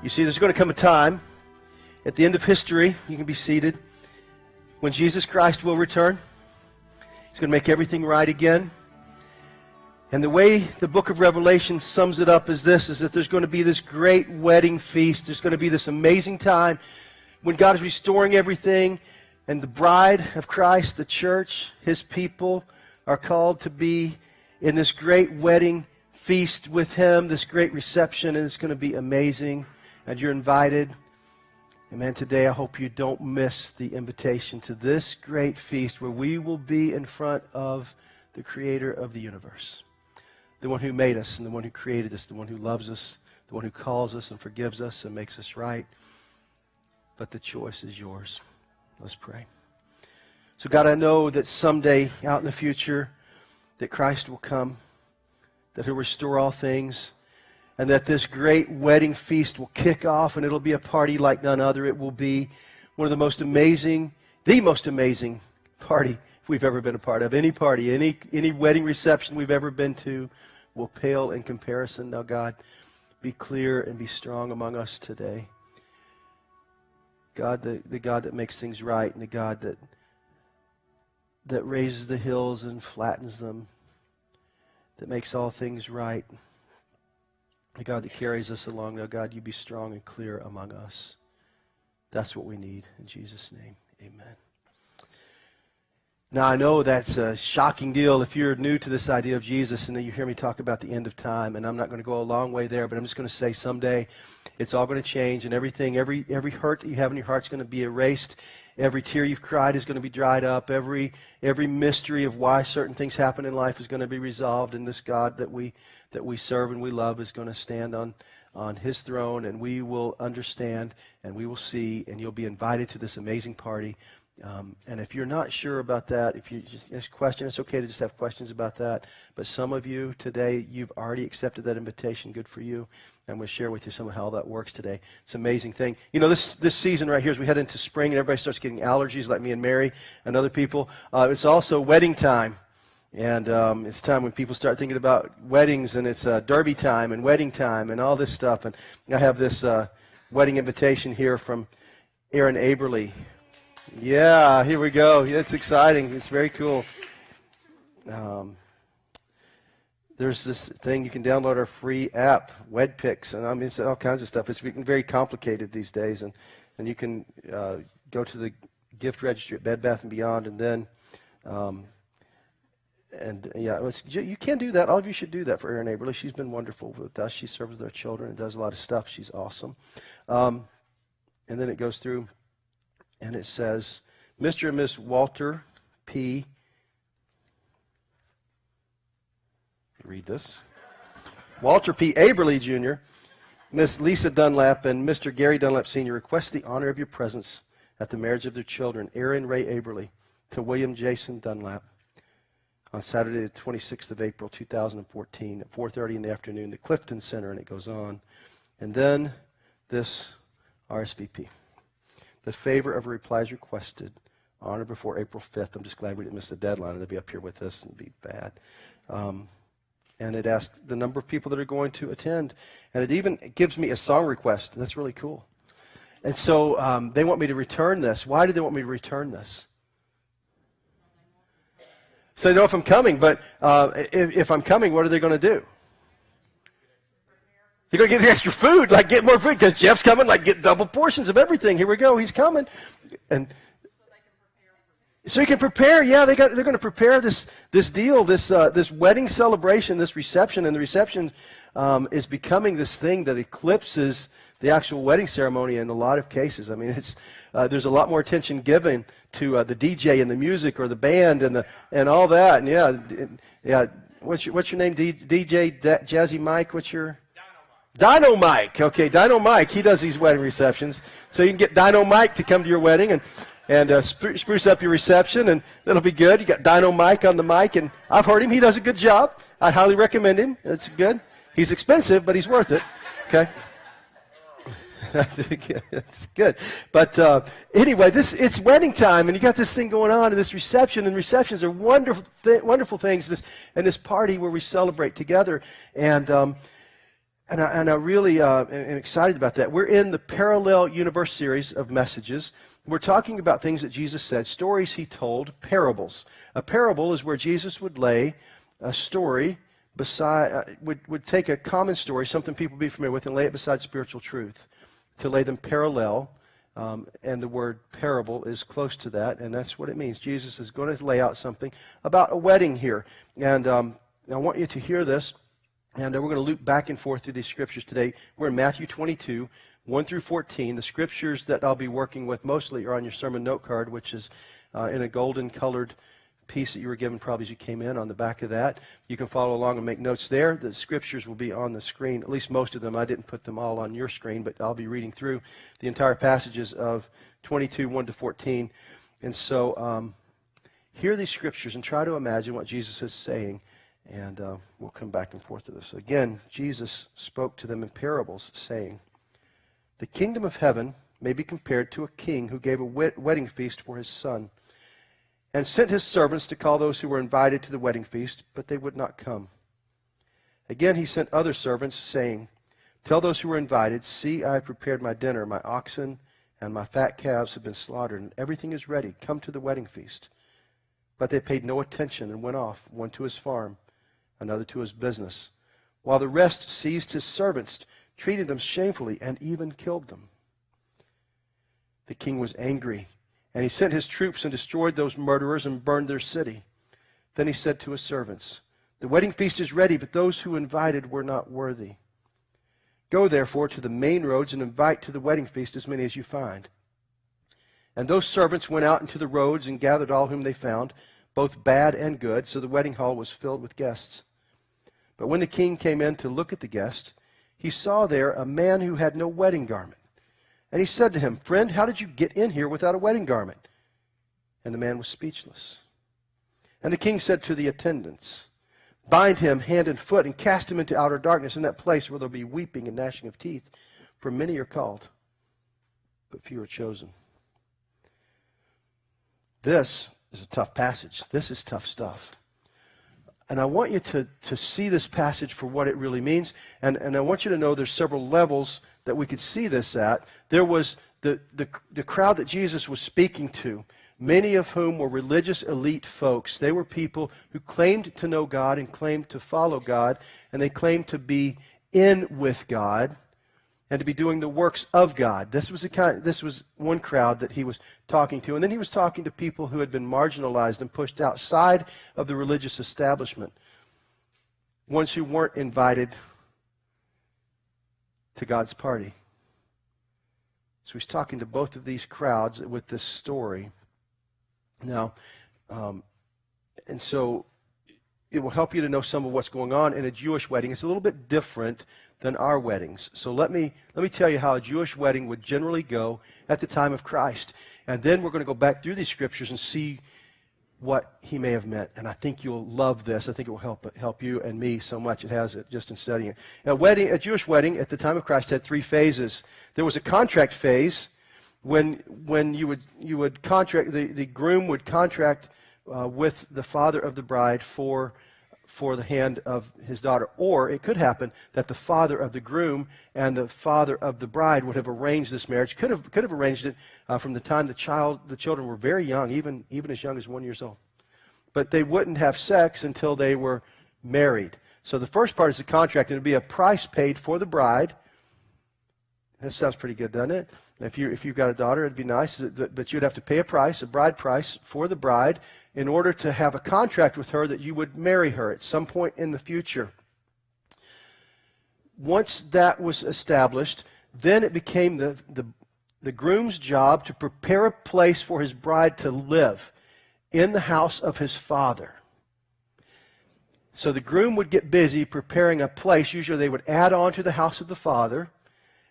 You see, there's going to come a time at the end of history, you can be seated, when Jesus Christ will return. He's going to make everything right again. And the way the book of Revelation sums it up is this, is that there's going to be this great wedding feast. There's going to be this amazing time when God is restoring everything, and the bride of Christ, the church, His people, are called to be in this great wedding feast with Him, this great reception, and it's going to be amazing. And you're invited. Amen. Today I hope you don't miss the invitation to this great feast where we will be in front of the Creator of the universe. The one who made us and the one who created us, the one who loves us, the one who calls us and forgives us and makes us right. But the choice is yours. Let's pray. So God, I know that someday out in the future that Christ will come, that He'll restore all things, and that this great wedding feast will kick off, and it'll be a party like none other. It will be one of the most amazing party we've ever been a part of. Any party, any wedding reception we've ever been to will pale in comparison. Now, God, be clear and be strong among us today. God, the God that makes things right, and the God that raises the hills and flattens them, that makes all things right. The God that carries us along. Now, God, you be strong and clear among us. That's what we need. In Jesus' name, amen. Now, I know that's a shocking deal if you're new to this idea of Jesus and then you hear me talk about the end of time, and I'm not going to go a long way there, but I'm just going to say someday it's all going to change, and everything, every hurt that you have in your heart is going to be erased. Every tear you've cried is going to be dried up. Every mystery of why certain things happen in life is going to be resolved, and this God that we serve and we love is going to stand on His throne, and we will understand and we will see, and you'll be invited to this amazing party. And if you're not sure about that, if you just ask a question, it's okay to just have questions about that. But some of you today, you've already accepted that invitation. Good for you. And we'll share with you some of how that works today. It's an amazing thing. You know, this season right here, as we head into spring and everybody starts getting allergies like me and Mary and other people, it's also wedding time. And it's time when people start thinking about weddings, and it's derby time and wedding time and all this stuff. And I have this wedding invitation here from Aaron Aberly. Yeah, here we go. It's exciting. It's very cool. There's this thing you can download our free app, WedPix, and I mean it's all kinds of stuff. It's very complicated these days, and you can go to the gift registry at Bed Bath & Beyond, and then you can do that. All of you should do that for Erin Aberly. She's been wonderful with us. She serves with our children and does a lot of stuff. She's awesome. And then it goes through, and it says, Mr. and Miss Walter P. Read this. Walter P. Aberly, Jr., Miss Lisa Dunlap, and Mr. Gary Dunlap, Sr. request the honor of your presence at the marriage of their children, Aaron Ray Aberly to William Jason Dunlap, on Saturday the 26th of April, 2014, at 4:30 in the afternoon, the Clifton Center, and it goes on. And then this RSVP. The favor of a reply is requested. Honor before April 5th. I'm just glad we didn't miss the deadline. They'll be up here with us and be bad. And it asks the number of people that are going to attend. And it even gives me a song request. That's really cool. And so they want me to return this. Why do they want me to return this? So they know if I'm coming, but if I'm coming, what are they going to do? They're going to get the extra food, like get more food, because Jeff's coming, like get double portions of everything. Here we go, he's coming. And so you can prepare, yeah, they're going to prepare this deal, this wedding celebration, this reception, and the reception is becoming this thing that eclipses the actual wedding ceremony in a lot of cases. I mean, there's a lot more attention given to the DJ and the music or the band and all that. And yeah. What's your name? DJ Jazzy Mike. What's your? Dino Mike. Okay, Dino Mike. He does these wedding receptions, so you can get Dino Mike to come to your wedding and spruce up your reception, and that'll be good. You got Dino Mike on the mic, and I've heard him. He does a good job. I highly recommend him. It's good. He's expensive, but he's worth it. Okay. That's good. But anyway, it's wedding time, and you got this thing going on, and this reception, and receptions are wonderful things. This party where we celebrate together, and And I really am excited about that. We're in the Parallel Universe series of messages. We're talking about things that Jesus said, stories he told, parables. A parable is where Jesus would lay a story beside, would take a common story, something people would be familiar with, and lay it beside spiritual truth, to lay them parallel. And the word parable is close to that, and that's what it means. Jesus is going to lay out something about a wedding here. And I want you to hear this. And we're going to loop back and forth through these scriptures today. We're in Matthew 22, 1 through 14. The scriptures that I'll be working with mostly are on your sermon note card, which is in a golden colored piece that you were given probably as you came in on the back of that. You can follow along and make notes there. The scriptures will be on the screen, at least most of them. I didn't put them all on your screen, but I'll be reading through the entire passages of 22, 1 to 14. And so hear these scriptures and try to imagine what Jesus is saying. And we'll come back and forth to this. Again, Jesus spoke to them in parables, saying, "The kingdom of heaven may be compared to a king who gave a wedding feast for his son, and sent his servants to call those who were invited to the wedding feast, but they would not come. Again, he sent other servants, saying, 'Tell those who were invited, see, I have prepared my dinner. My oxen and my fat calves have been slaughtered, and everything is ready. Come to the wedding feast.' But they paid no attention and went off, one to his farm, another to his business, while the rest seized his servants, treated them shamefully, and even killed them. The king was angry, and he sent his troops and destroyed those murderers and burned their city. Then he said to his servants, 'The wedding feast is ready, but those who invited were not worthy. Go therefore to the main roads and invite to the wedding feast as many as you find.' And those servants went out into the roads and gathered all whom they found, both bad and good, so the wedding hall was filled with guests. But when the king came in to look at the guests, he saw there a man who had no wedding garment. And he said to him, 'Friend, how did you get in here without a wedding garment?' And the man was speechless. And the king said to the attendants, 'Bind him hand and foot and cast him into outer darkness, in that place where there will be weeping and gnashing of teeth. For many are called, but few are chosen.'" This is a tough passage. This is tough stuff. And I want you to see this passage for what it really means. And I want you to know there's several levels that we could see this at. There was the crowd that Jesus was speaking to, many of whom were religious elite folks. They were people who claimed to know God and claimed to follow God, and they claimed to be in with God and to be doing the works of God. This was one crowd that he was talking to. And then he was talking to people who had been marginalized and pushed outside of the religious establishment, ones who weren't invited to God's party. So he's talking to both of these crowds with this story. Now, and so it will help you to know some of what's going on in a Jewish wedding. It's a little bit different than our weddings. So let me tell you how a Jewish wedding would generally go at the time of Christ. And then we're going to go back through these scriptures and see what he may have meant. And I think you'll love this. I think it will help you and me so much. It has it just in studying it. A Jewish wedding at the time of Christ had three phases. There was a contract phase when you would contract, the groom would contract with the father of the bride for the hand of his daughter. Or it could happen that the father of the groom and the father of the bride would have arranged this marriage, could have arranged it from the time the children were very young, even as young as 1 year old. But they wouldn't have sex until they were married. So the first part is the contract, and it would be a price paid for the bride. That sounds pretty good, doesn't it? If you've got a daughter, it'd be nice, but you'd have to pay a price, a bride price for the bride, in order to have a contract with her that you would marry her at some point in the future. Once that was established, then it became the groom's job to prepare a place for his bride to live in the house of his father. So the groom would get busy preparing a place. Usually they would add on to the house of the father,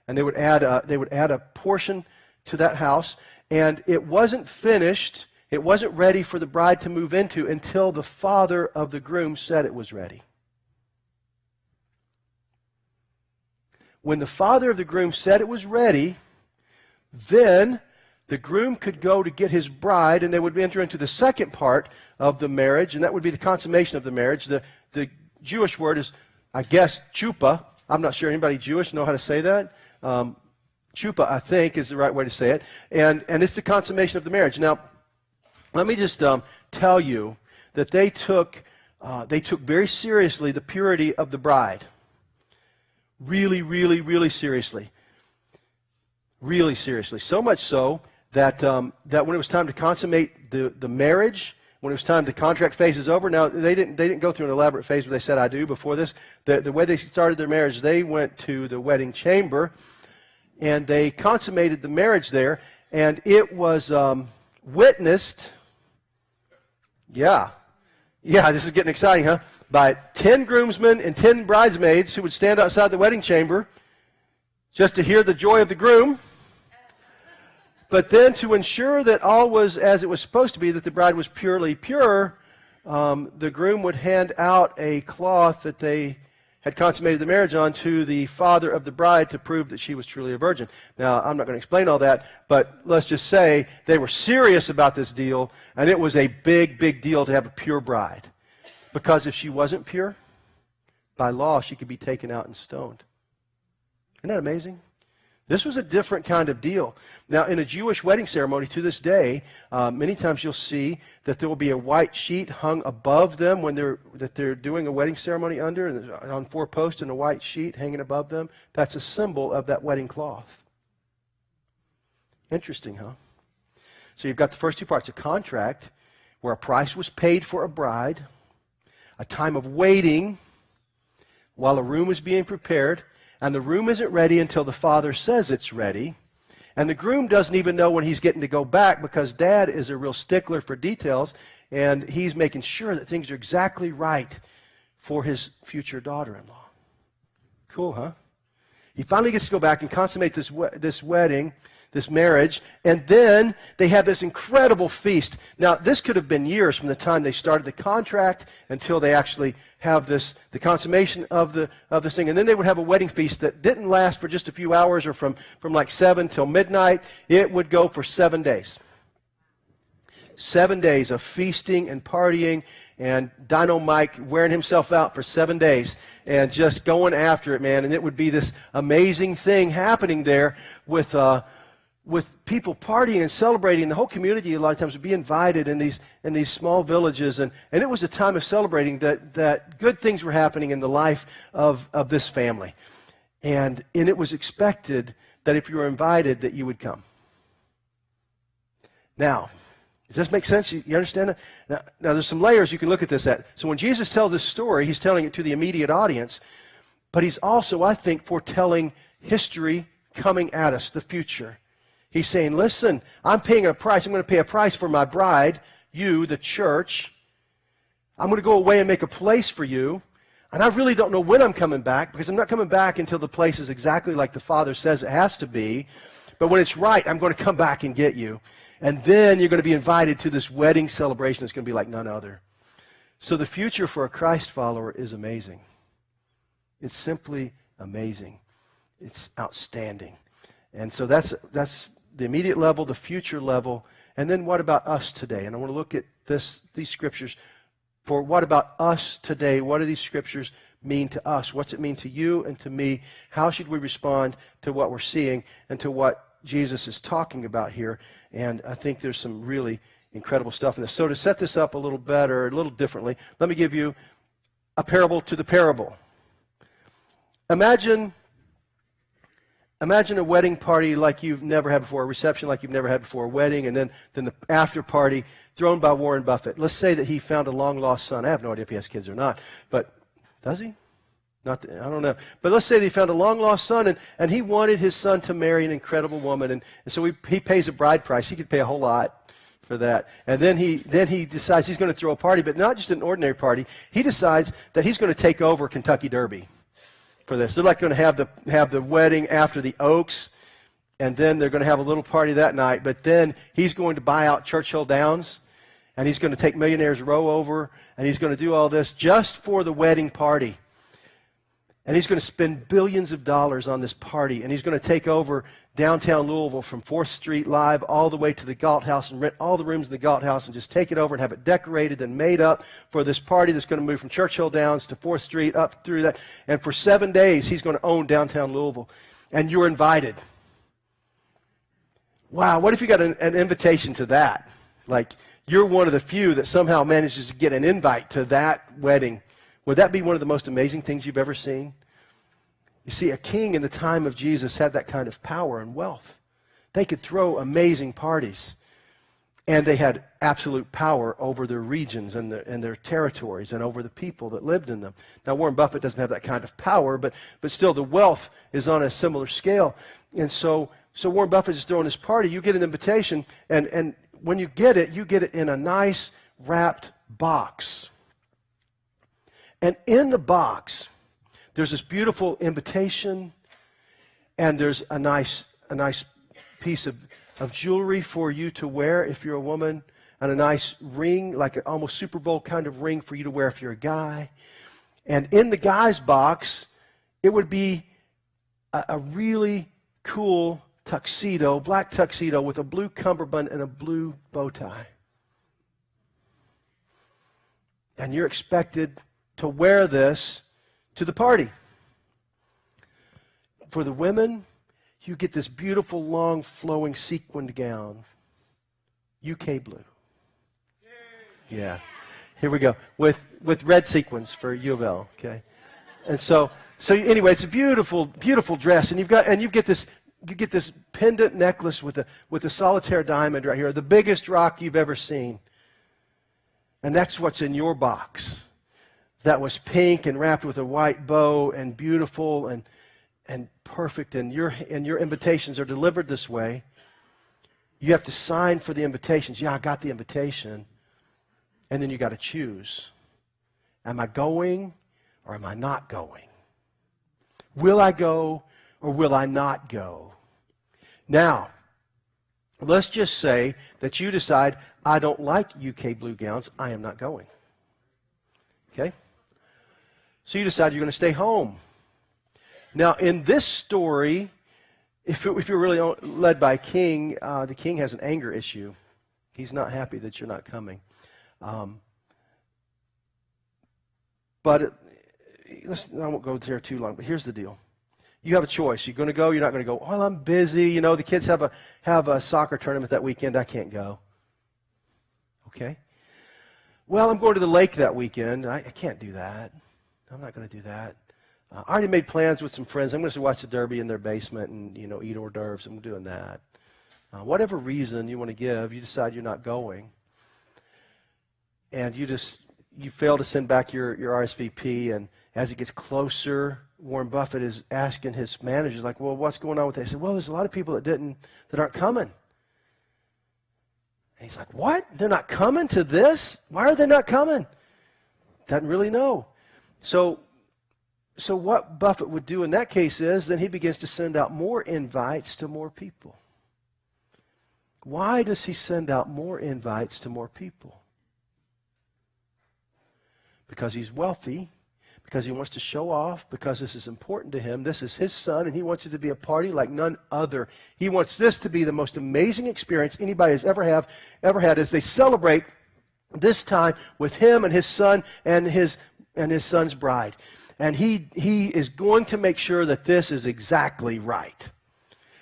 and they would add a portion to that house, and it wasn't finished. It wasn't ready for the bride to move into until the father of the groom said it was ready. When the father of the groom said it was ready, then the groom could go to get his bride, and they would enter into the second part of the marriage, and that would be the consummation of the marriage. The Jewish word is, I guess, chuppah, I'm not sure anybody Jewish know how to say that. Chuppah, I think, is the right way to say it. And it's the consummation of the marriage. Now, let me just tell you that they took very seriously the purity of the bride. Really, really, really seriously. Really seriously. So much so that when it was time to consummate the marriage, when it was time the contract phase is over, now they didn't go through an elaborate phase where they said I do before this. The way they started their marriage, they went to the wedding chamber and they consummated the marriage there, and it was witnessed. Yeah, this is getting exciting, huh? By 10 groomsmen and 10 bridesmaids who would stand outside the wedding chamber just to hear the joy of the groom. But then to ensure that all was as it was supposed to be, that the bride was purely pure, the groom would hand out a cloth that they had consummated the marriage on to the father of the bride to prove that she was truly a virgin. Now, I'm not going to explain all that, but let's just say they were serious about this deal, and it was a big, big deal to have a pure bride. Because if she wasn't pure, by law, she could be taken out and stoned. Isn't that amazing? This was a different kind of deal. Now, in a Jewish wedding ceremony to this day, many times you'll see that there will be a white sheet hung above them when they're doing a wedding ceremony under, and on 4 posts and a white sheet hanging above them. That's a symbol of that wedding cloth. Interesting, huh? So you've got the first 2 parts: a contract where a price was paid for a bride, a time of waiting while a room is being prepared. And the room isn't ready until the father says it's ready. And the groom doesn't even know when he's getting to go back, because dad is a real stickler for details, and he's making sure that things are exactly right for his future daughter-in-law. Cool, huh? He finally gets to go back and consummate this wedding, this marriage, and then they have this incredible feast. Now, this could have been years from the time they started the contract until they actually have the consummation of this thing. And then they would have a wedding feast that didn't last for just a few hours or from like 7 till midnight. It would go for 7 days. 7 days of feasting and partying, and Dino Mike wearing himself out for 7 days and just going after it, man. And it would be this amazing thing happening there with people partying and celebrating. The whole community a lot of times would be invited in these small villages, and it was a time of celebrating that good things were happening in the life of this family. And it was expected that if you were invited that you would come. Now, does this make sense? You understand that? Now there's some layers you can look at this at. So when Jesus tells this story, he's telling it to the immediate audience, but he's also, I think, foretelling history coming at us, the future. He's saying, listen, I'm paying a price. I'm going to pay a price for my bride, you, the church. I'm going to go away and make a place for you. And I really don't know when I'm coming back, because I'm not coming back until the place is exactly like the Father says it has to be. But when it's right, I'm going to come back and get you. And then you're going to be invited to this wedding celebration that's going to be like none other. So the future for a Christ follower is amazing. It's simply amazing. It's outstanding. And so that's the immediate level, the future level. And then what about us today? And I want to look at these scriptures for what about us today? What do these scriptures mean to us? What's it mean to you and to me? How should we respond to what we're seeing and to what Jesus is talking about here? And I think there's some really incredible stuff in this. So to set this up a little better, a little differently, let me give you a parable to the parable. Imagine a wedding party like you've never had before, a reception like you've never had before, a wedding, and then the after party thrown by Warren Buffett. Let's say that he found a long-lost son. I have no idea if he has kids or not, but does he? I don't know. But let's say that he found a long-lost son, and he wanted his son to marry an incredible woman, and so he pays a bride price. He could pay a whole lot for that. And then he decides he's going to throw a party, but not just an ordinary party. He decides that he's going to take over Kentucky Derby for this. They're like going to have the wedding after the Oaks, and then they're going to have a little party that night. But then he's going to buy out Churchill Downs, and he's going to take Millionaires Row over, and he's going to do all this just for the wedding party. And he's going to spend billions of dollars on this party, and he's going to take over downtown Louisville from 4th Street Live all the way to the Galt House and rent all the rooms in the Galt House and just take it over and have it decorated and made up for this party that's going to move from Churchill Downs to 4th Street up through that. And for 7 days, he's going to own downtown Louisville. And you're invited. Wow, what if you got an invitation to that? Like, you're one of the few that somehow manages to get an invite to that wedding. Would that be one of the most amazing things you've ever seen? You see, a king in the time of Jesus had that kind of power and wealth. They could throw amazing parties, and they had absolute power over their regions and their territories and over the people that lived in them. Now, Warren Buffett doesn't have that kind of power, but still the wealth is on a similar scale. And so Warren Buffett is throwing this party. You get an invitation, and when you get it in a nice wrapped box. And in the box, there's this beautiful invitation, and there's a nice piece of jewelry for you to wear if you're a woman, and a nice ring, like an almost Super Bowl kind of ring for you to wear if you're a guy. And in the guy's box, it would be a really cool tuxedo, black tuxedo with a blue cummerbund and a blue bow tie. And you're expected to wear this to the party. For the women, you get this beautiful, long, flowing, sequined gown. UK blue. Yeah. Here we go. With red sequins for U of L, okay? And so anyway, it's a beautiful, beautiful dress. And you get this pendant necklace with a solitaire diamond right here, the biggest rock you've ever seen. And that's what's in your box. That was pink and wrapped with a white bow and beautiful and perfect. And your invitations are delivered this way. You have to sign for the invitations. Yeah, I got the invitation. And then you got to choose. Am I going or am I not going? Will I go or will I not go? Now, let's just say that you decide, I don't like UK blue gowns. I am not going. Okay? So you decide you're going to stay home. Now, in this story, if you're really led by a king, the king has an anger issue. He's not happy that you're not coming. But I won't go there too long, but here's the deal. You have a choice. You're going to go, you're not going to go. Well, I'm busy. You know, the kids have a soccer tournament that weekend. I can't go. Okay? Well, I'm going to the lake that weekend. I can't do that. I'm not going to do that. I already made plans with some friends. I'm going to watch the Derby in their basement and, eat hors d'oeuvres. I'm doing that. Whatever reason you want to give, you decide you're not going. And you fail to send back your RSVP. And as it gets closer, Warren Buffett is asking his managers, like, well, what's going on with that? He said, well, there's a lot of people that aren't coming. And he's like, what? They're not coming to this? Why are they not coming? Doesn't really know. So what Buffett would do in that case is then he begins to send out more invites to more people. Why does he send out more invites to more people? Because he's wealthy, because he wants to show off, because this is important to him. This is his son, and he wants it to be a party like none other. He wants this to be the most amazing experience anybody has ever had as they celebrate this time with him and his son and his son's bride. And he is going to make sure that this is exactly right.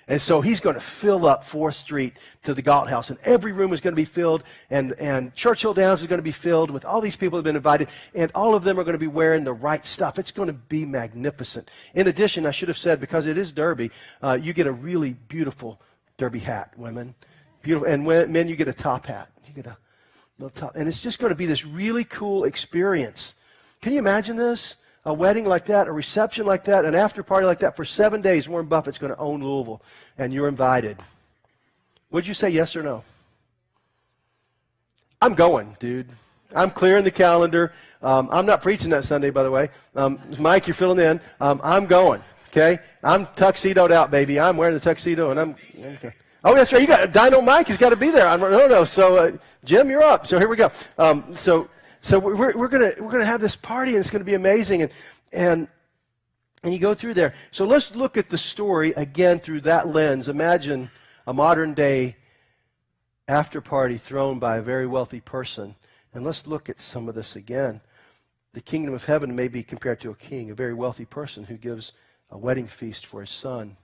And so he's going to fill up 4th Street to the Galt House, and every room is going to be filled, and Churchill Downs is going to be filled with all these people that have been invited, and all of them are going to be wearing the right stuff. It's going to be magnificent. In addition, I should have said, because it is Derby, you get a really beautiful Derby hat, women. Beautiful. And men, you get a top hat. You get a little top. And it's just going to be this really cool experience. Can you imagine this? A wedding like that, a reception like that, an after party like that for 7 days. Warren Buffett's going to own Louisville, and you're invited. Would you say yes or no? I'm going, dude. I'm clearing the calendar. I'm not preaching that Sunday, by the way. Mike, you're filling in. I'm going, okay? I'm tuxedoed out, baby. I'm wearing the tuxedo, and I'm okay. Oh, that's right. You got Dino Mike has got to be there. No. So, Jim, you're up. So here we go. So we're gonna have this party, and it's gonna be amazing. And And you go through there. So let's look at the story again through that lens. Imagine a modern day after party thrown by a very wealthy person. And let's look at some of this again. The kingdom of heaven may be compared to a king, a very wealthy person who gives a wedding feast for his son.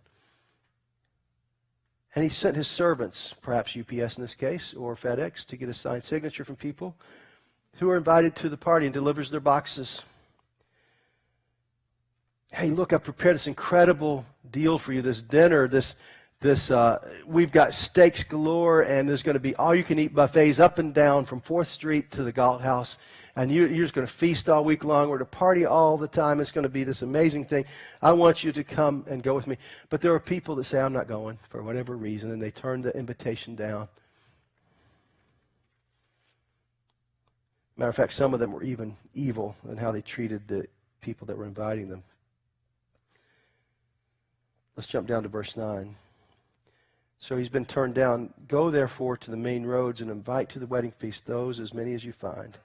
And he sent his servants, perhaps UPS in this case, or FedEx, to get a signed signature from people who are invited to the party, and delivers their boxes. Hey, look, I've prepared this incredible deal for you, this dinner, we've got steaks galore, and there's going to be all-you-can-eat buffets up and down from 4th Street to the Galt House, and you're just going to feast all week long. We're to party all the time. It's going to be this amazing thing. I want you to come and go with me. But there are people that say, I'm not going for whatever reason, and they turn the invitation down. Matter of fact, some of them were even evil in how they treated the people that were inviting them. Let's jump down to verse 9. So he's been turned down. Go therefore to the main roads and invite to the wedding feast those, as many as you find.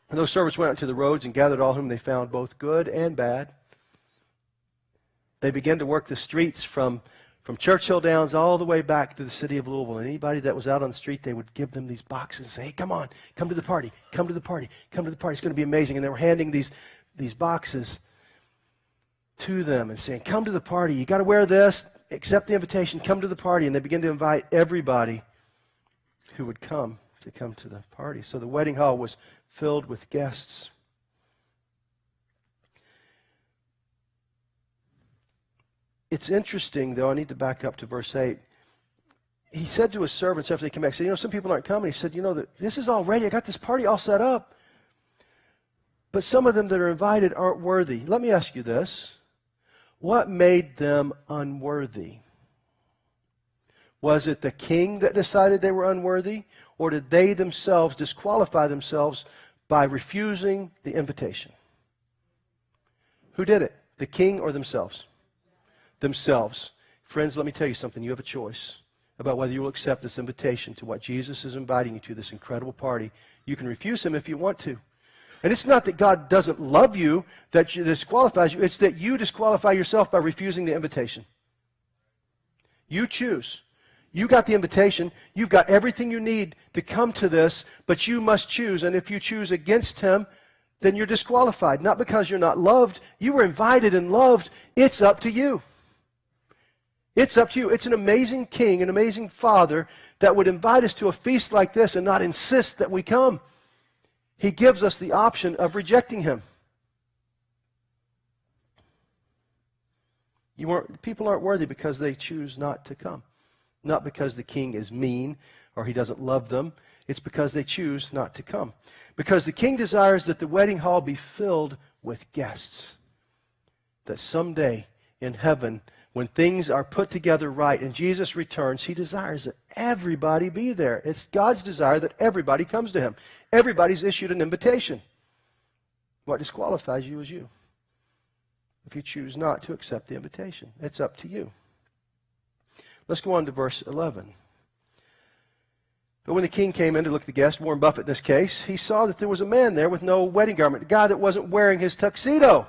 And those servants went out to the roads and gathered all whom they found, both good and bad. They began to work the streets from Churchill Downs all the way back to the city of Louisville. And anybody that was out on the street, they would give them these boxes and say, hey, come on, come to the party, come to the party, come to the party. It's going to be amazing. And they were handing these boxes to them and saying, come to the party. You got to wear this. Accept the invitation. Come to the party. And they began to invite everybody who would come to the party. So the wedding hall was filled with guests. It's interesting, though. I need to back up to verse 8. He said to his servants after they came back, he said, some people aren't coming. He said, this is all ready. I got this party all set up. But some of them that are invited aren't worthy. Let me ask you this. What made them unworthy? Was it the king that decided they were unworthy? Or did they themselves disqualify themselves by refusing the invitation? Who did it? The king or themselves? Themselves. Friends, let me tell you something. You have a choice about whether you will accept this invitation to what Jesus is inviting you to, this incredible party. You can refuse him if you want to. And it's not that God doesn't love you, that disqualifies you. It's that you disqualify yourself by refusing the invitation. You choose. You got the invitation. You've got everything you need to come to this, but you must choose. And if you choose against him, then you're disqualified. Not because you're not loved. You were invited and loved. It's up to you. It's up to you. It's an amazing king, an amazing father that would invite us to a feast like this and not insist that we come. He gives us the option of rejecting him. People aren't worthy because they choose not to come. Not because the king is mean or he doesn't love them. It's because they choose not to come. Because the king desires that the wedding hall be filled with guests. That someday in heaven, when things are put together right and Jesus returns, he desires that everybody be there. It's God's desire that everybody comes to him. Everybody's issued an invitation. What disqualifies you is you. If you choose not to accept the invitation, it's up to you. Let's go on to verse 11. But when the king came in to look at the guest, Warren Buffett in this case, he saw that there was a man there with no wedding garment, a guy that wasn't wearing his tuxedo.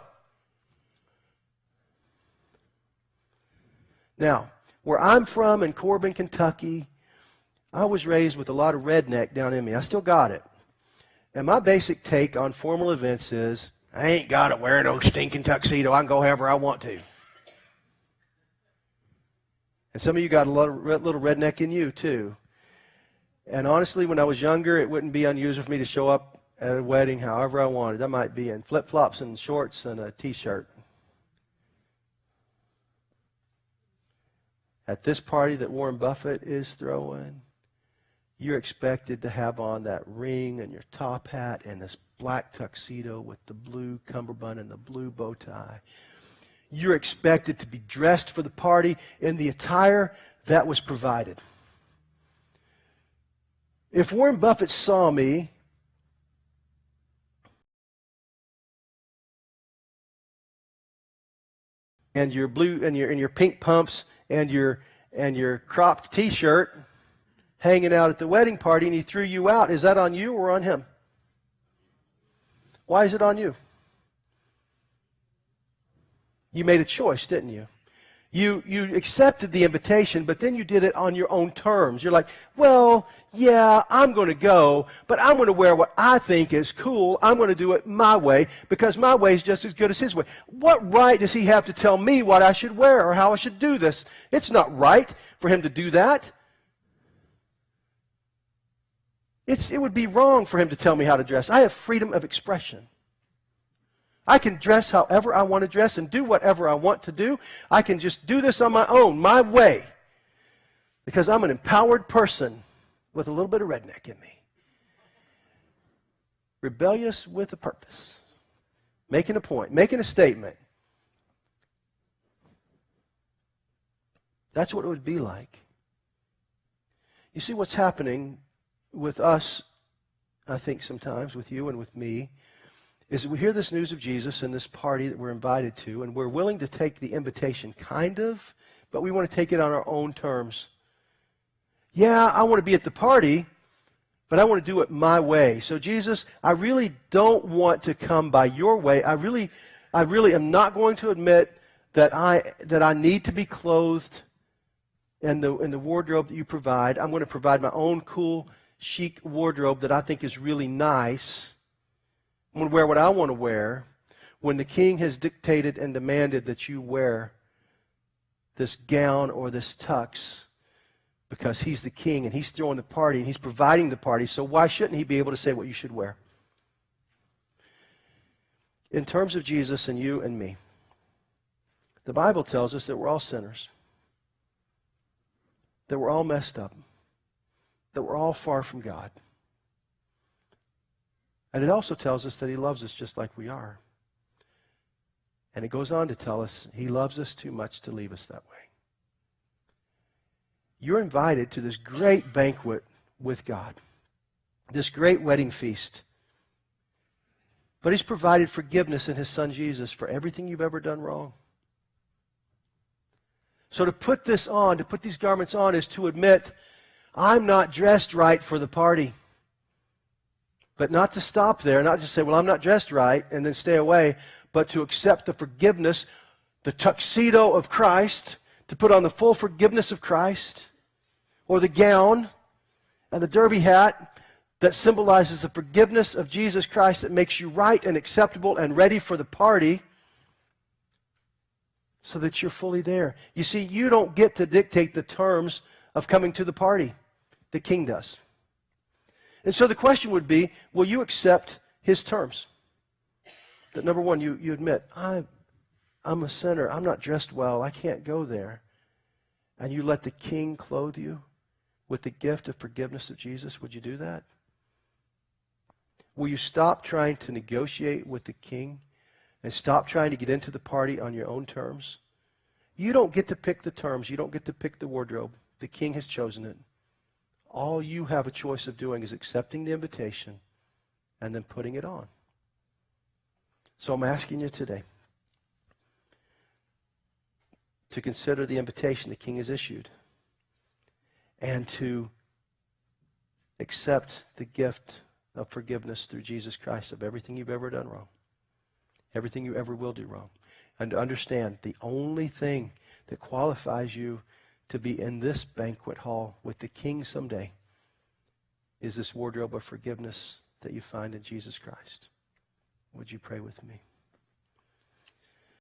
Now, where I'm from in Corbin, Kentucky, I was raised with a lot of redneck down in me. I still got it. And my basic take on formal events is, I ain't got to wear no stinking tuxedo. I can go however I want to. And some of you got a little redneck in you, too. And honestly, when I was younger, it wouldn't be unusual for me to show up at a wedding however I wanted. I might be in flip-flops and shorts and a T-shirt. At this party that Warren Buffett is throwing, you're expected to have on that ring and your top hat and this black tuxedo with the blue cummerbund and the blue bow tie. You're expected to be dressed for the party in the attire that was provided. If Warren Buffett saw me and your blue and your pink pumps and your cropped T-shirt hanging out at the wedding party and he threw you out, is that on you or on him? Why is it on you? You made a choice, didn't you? You accepted the invitation, but then you did it on your own terms. You're like, well, yeah, I'm going to go, but I'm going to wear what I think is cool. I'm going to do it my way because my way is just as good as his way. What right does he have to tell me what I should wear or how I should do this? It's not right for him to do that. It would be wrong for him to tell me how to dress. I have freedom of expression. I can dress however I want to dress and do whatever I want to do. I can just do this on my own, my way, because I'm an empowered person with a little bit of redneck in me. Rebellious with a purpose. Making a point, making a statement. That's what it would be like. You see what's happening with us, I think sometimes, with you and with me, is that we hear this news of Jesus and this party that we're invited to, and we're willing to take the invitation, kind of, but we want to take it on our own terms. Yeah, I want to be at the party, but I want to do it my way. So Jesus, I really don't want to come by your way. I really am not going to admit that I need to be clothed in the wardrobe that you provide. I'm going to provide my own cool, chic wardrobe that I think is really nice. I'm going to wear what I want to wear when the king has dictated and demanded that you wear this gown or this tux because he's the king and he's throwing the party and he's providing the party. So why shouldn't he be able to say what you should wear? In terms of Jesus and you and me, the Bible tells us that we're all sinners, that we're all messed up, that we're all far from God. And it also tells us that he loves us just like we are. And it goes on to tell us he loves us too much to leave us that way. You're invited to this great banquet with God, this great wedding feast. But he's provided forgiveness in his son Jesus for everything you've ever done wrong. So to put this on, to put these garments on, is to admit, I'm not dressed right for the party. But not to stop there, not just say, well, I'm not dressed right, and then stay away, but to accept the forgiveness, the tuxedo of Christ, to put on the full forgiveness of Christ, or the gown and the derby hat that symbolizes the forgiveness of Jesus Christ that makes you right and acceptable and ready for the party so that you're fully there. You see, you don't get to dictate the terms of coming to the party. The king does. And so the question would be, will you accept his terms? That number one, you admit, I'm a sinner. I'm not dressed well. I can't go there. And you let the king clothe you with the gift of forgiveness of Jesus. Would you do that? Will you stop trying to negotiate with the king and stop trying to get into the party on your own terms? You don't get to pick the terms. You don't get to pick the wardrobe. The king has chosen it. All you have a choice of doing is accepting the invitation and then putting it on. So I'm asking you today to consider the invitation the king has issued and to accept the gift of forgiveness through Jesus Christ of everything you've ever done wrong, everything you ever will do wrong, and to understand the only thing that qualifies you to be in this banquet hall with the king someday is this wardrobe of forgiveness that you find in Jesus Christ. Would you pray with me?